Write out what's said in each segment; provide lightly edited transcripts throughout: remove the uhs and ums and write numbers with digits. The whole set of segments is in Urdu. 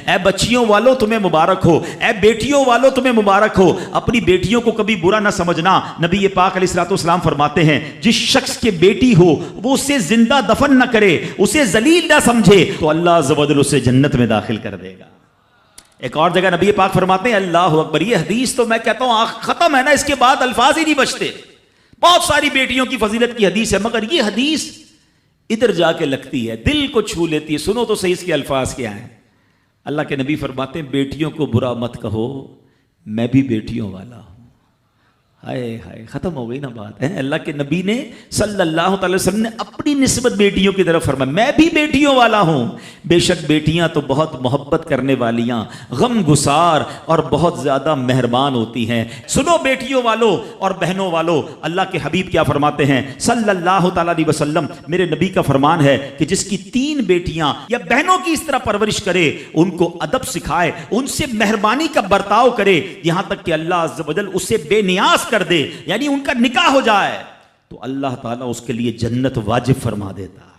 اے بچیوں والوں تمہیں مبارک ہو، اے بیٹیوں والوں تمہیں مبارک ہو۔ اپنی بیٹیوں کو کبھی برا نہ سمجھنا۔ نبی پاک علیہ الصلوۃ والسلام فرماتے ہیں جس شخص کے بیٹی ہو وہ اسے زندہ دفن نہ کرے، اسے ذلیل نہ سمجھے، تو اللہ عز و جل اسے جنت میں داخل کر دے گا۔ ایک اور جگہ نبی پاک فرماتے ہیں اللہ اکبر، یہ حدیث تو میں کہتا ہوں ختم ہے نا، اس کے بعد الفاظ ہی نہیں بچتے۔ بہت ساری بیٹیوں کی فضیلت کی حدیث ہے، مگر یہ حدیث ادھر جا کے لگتی ہے، دل کو چھو لیتی ہے۔ سنو تو صحیح اس کے الفاظ کیا ہیں۔ اللہ کے نبی فرماتے ہیں بیٹیوں کو برا مت کہو، میں بھی بیٹیوں والا ہوں۔ ہائے ہائے، ختم ہو گئی نا بات ہے۔ اللہ کے نبی نے صلی اللہ تعالی وسلم نے اپنی نسبت بیٹیوں کی طرف فرمایا میں بھی بیٹیوں والا ہوں۔ بے شک بیٹیاں تو بہت محبت کرنے والیاں، غم گسار اور بہت زیادہ مہربان ہوتی ہیں۔ سنو بیٹیوں والوں اور بہنوں والوں، اللہ کے حبیب کیا فرماتے ہیں صلی اللہ تعالی علیہ وسلم، میرے نبی کا فرمان ہے کہ جس کی 3 بیٹیاں یا بہنوں کی اس طرح پرورش کرے، ان کو ادب سکھائے، ان سے مہربانی کا برتاؤ کرے، یہاں تک کہ اللہ عز و جل اسے بے نیاز کر دے، یعنی ان کا نکاح ہو جائے، تو اللہ تعالیٰ اس کے لیے جنت واجب فرما دیتا ہے۔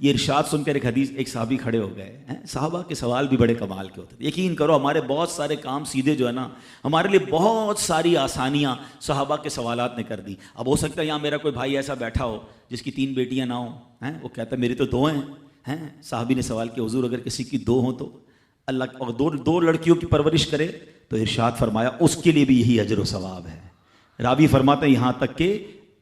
یہ ارشاد سن کر ایک صحابی کھڑے ہو گئے۔ صحابہ کے سوال بھی بڑے کمال کے ہوتے ہیں۔ یقین کرو ہمارے بہت سارے کام سیدھے جو ہے نا، ہمارے لیے بہت ساری آسانیاں صحابہ کے سوالات نے کر دی۔ اب ہو سکتا ہے یہاں میرا کوئی بھائی ایسا بیٹھا ہو جس کی 3 بیٹیاں نہ ہوں، وہ کہتا ہے میری تو 2 ہیں۔ صحابی نے سوال کیا حضور اگر کسی کی 2 ہوں تو اللہ، اور 2 لڑکیوں کی پرورش کرے تو ارشاد فرمایا اس کے لیے بھی یہی اجر و ثواب ہے۔ راوی فرماتے ہیں یہاں تک کہ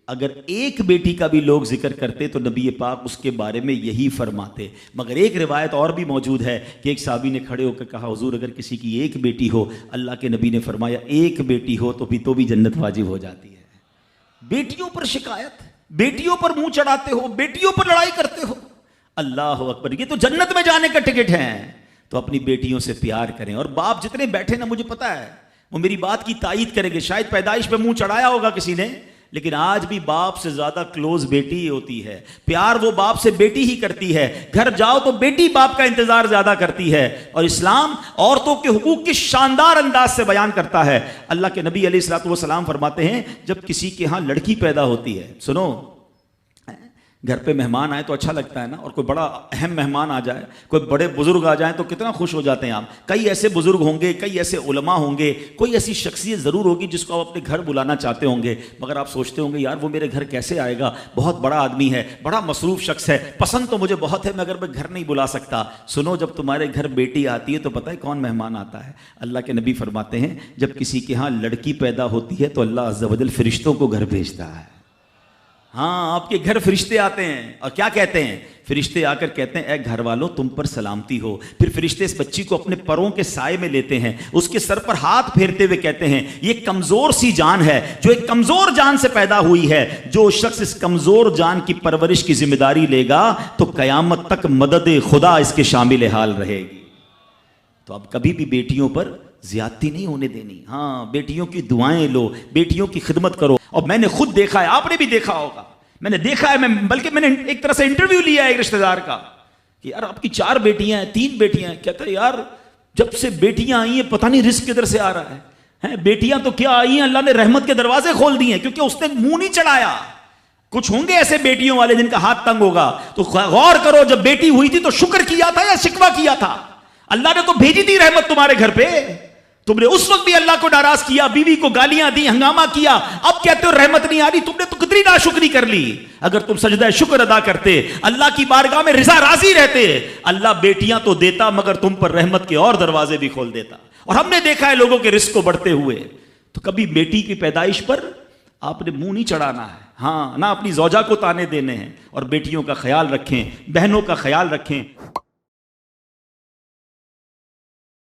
اگر ایک بیٹی کا بھی لوگ ذکر کرتے تو نبی پاک اس کے بارے میں یہی فرماتے۔ مگر ایک روایت اور بھی موجود ہے کہ ایک صحابی نے کھڑے ہو کر کہا حضور اگر کسی کی 1 بیٹی ہو، اللہ کے نبی نے فرمایا 1 بیٹی ہو تو بھی جنت واجب ہو جاتی ہے۔ بیٹیوں پر شکایت، بیٹیوں پر منہ چڑھاتے ہو، بیٹیوں پر لڑائی کرتے ہو، اللہ اکبر، یہ تو جنت میں جانے کا ٹکٹ ہے۔ تو اپنی بیٹیوں سے پیار کریں۔ اور باپ جتنے بیٹھے نا، مجھے پتا ہے وہ میری بات کی تائید کریں گے، شاید پیدائش پہ منہ چڑھایا ہوگا کسی نے، لیکن آج بھی باپ سے زیادہ کلوز بیٹی ہی ہوتی ہے۔ پیار وہ باپ سے بیٹی ہی کرتی ہے، گھر جاؤ تو بیٹی باپ کا انتظار زیادہ کرتی ہے۔ اور اسلام عورتوں کے حقوق کی شاندار انداز سے بیان کرتا ہے۔ اللہ کے نبی علیہ الصلوۃ والسلام فرماتے ہیں جب کسی کے ہاں لڑکی پیدا ہوتی ہے، سنو، گھر پہ مہمان آئے تو اچھا لگتا ہے نا، اور کوئی بڑا اہم مہمان آ جائے، کوئی بڑے بزرگ آ جائیں تو کتنا خوش ہو جاتے ہیں آپ۔ کئی ایسے بزرگ ہوں گے، کئی ایسے علماء ہوں گے، کوئی ایسی شخصیت ضرور ہوگی جس کو آپ اپنے گھر بلانا چاہتے ہوں گے، مگر آپ سوچتے ہوں گے یار وہ میرے گھر کیسے آئے گا، بہت بڑا آدمی ہے، بڑا مصروف شخص ہے، پسند تو مجھے بہت ہے مگر میں گھر نہیں بلا سکتا۔ سنو، جب تمہارے گھر بیٹی آتی ہے تو پتہ ہے کون مہمان آتا ہے؟ اللہ کے نبی فرماتے ہیں جب کسی کے ہاں لڑکی پیدا ہوتی ہے تو اللہ عز و جل فرشتوں کو گھر بھیجتا ہے۔ ہاں، آپ کے گھر فرشتے آتے ہیں اور کیا کہتے ہیں؟ فرشتے آ کر کہتے ہیں اے گھر والوں تم پر سلامتی ہو۔ پھر فرشتے اس بچی کو اپنے پروں کے سائے میں لیتے ہیں، اس کے سر پر ہاتھ پھیرتے ہوئے کہتے ہیں یہ کمزور سی جان ہے جو ایک کمزور جان سے پیدا ہوئی ہے، جو شخص اس کمزور جان کی پرورش کی ذمہ داری لے گا تو قیامت تک مدد خدا اس کے شامل حال رہے گی۔ تو اب کبھی بھی بیٹیوں پر زیادتی نہیں ہونے دینی۔ ہاں، بیٹیوں کی دعائیں لو، بیٹیوں کی خدمت کرو۔ اور میں نے خود دیکھا ہے، آپ نے بھی دیکھا ہوگا، میں نے دیکھا ہے، بلکہ میں نے ایک طرح سے انٹرویو لیا ہے ایک رشتہ دار کا کہ یار آپ کی 4 بیٹیاں ہیں، 3 بیٹیاں ہیں، کہتا ہے یار جب سے بیٹیاں آئی ہیں پتہ نہیں رزق کدھر سے آ رہا ہے۔ بیٹیاں تو کیا آئی ہیں، اللہ نے رحمت کے دروازے کھول دیے ہیں، کیونکہ اس نے منہ نہیں چڑھایا۔ کچھ ہوں گے ایسے بیٹیوں والے جن کا ہاتھ تنگ ہوگا، تو غور کرو جب بیٹی ہوئی تھی تو شکر کیا تھا یا شکوہ کیا تھا؟ اللہ نے تو بھیجی تھی رحمت تمہارے گھر پہ، تم نے اس وقت بھی اللہ کو ناراض کیا، بیوی کو گالیاں دی، ہنگامہ کیا، اب کہتے ہو رحمت نہیں آ رہی۔ تم نے تو کتنی ناشکری کر لی۔ اگر تم سجدہ شکر ادا کرتے، اللہ کی بارگاہ میں رضا راضی رہتے، اللہ بیٹیاں تو دیتا مگر تم پر رحمت کے اور دروازے بھی کھول دیتا۔ اور ہم نے دیکھا ہے لوگوں کے رزق کو بڑھتے ہوئے۔ تو کبھی بیٹی کی پیدائش پر آپ نے منہ نہیں چڑھانا ہے، ہاں، نہ اپنی زوجہ کو تانے دینے ہیں، اور بیٹیوں کا خیال رکھیں، بہنوں کا خیال رکھیں۔